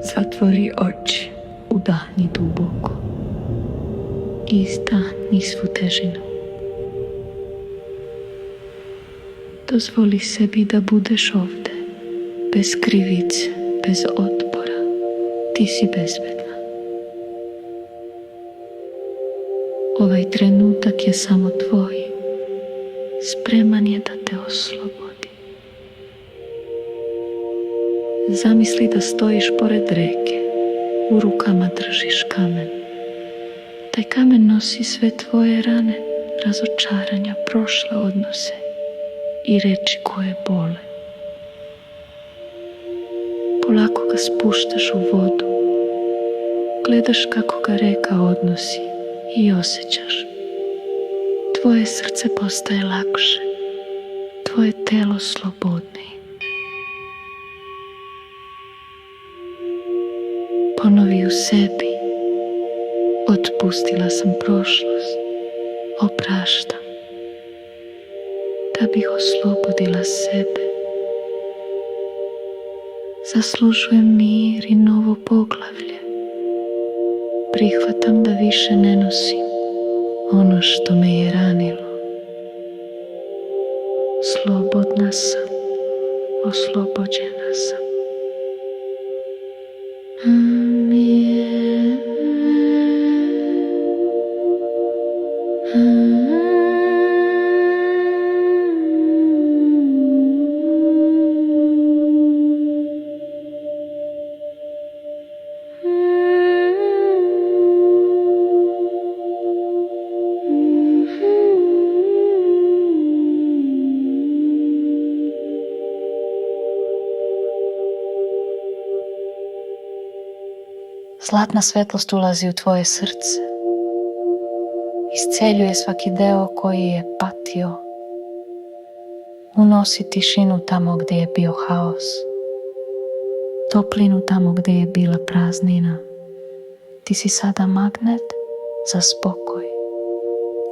Zatvori oči, udahni duboko i izdahni svu težinu. Dozvoli sebi da budeš ovde, bez krivice, bez otpora. Ti si bezbedna. Ovaj trenutak je samo tvoj. Spreman je da te oslobodi. Zamisli da stojiš pored reke, u rukama držiš kamen. Taj kamen nosi sve tvoje rane, razočaranja, prošle odnose i reči koje bole. Polako ga spuštaš u vodu, gledaš kako ga reka odnosi i osjećaš. Tvoje srce postaje lakše, tvoje telo slobodnije. Ponovi u sebi, otpustila sam prošlost, opraštam, da bih oslobodila sebe. Zaslužujem mir i novo poglavlje. Prihvatam da više ne nosim ono što me je ranilo. Slobodna sam, oslobođena sam. Zlatna svetlost ulazi u tvoje srce, isceljuje svaki deo koji je patio, unosi tišinu tamo gdje je bio haos, toplinu tamo gdje je bila praznina. Ti si sada magnet za spokoj,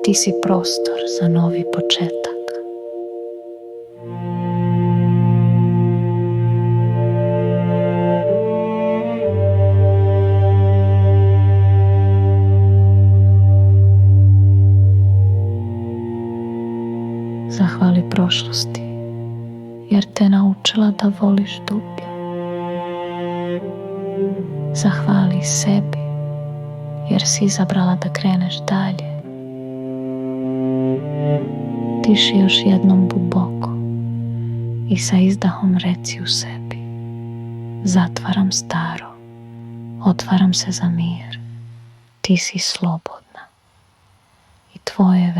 ti si prostor za novi početak. Zahvali prošlosti, jer te naučila da voliš dublje. Zahvali sebi, jer si izabrala da kreneš dalje. Diši još jednom duboko i sa izdahom reci u sebi: zatvaram staro, otvaram se za mir. Ti si slobodna i tvoje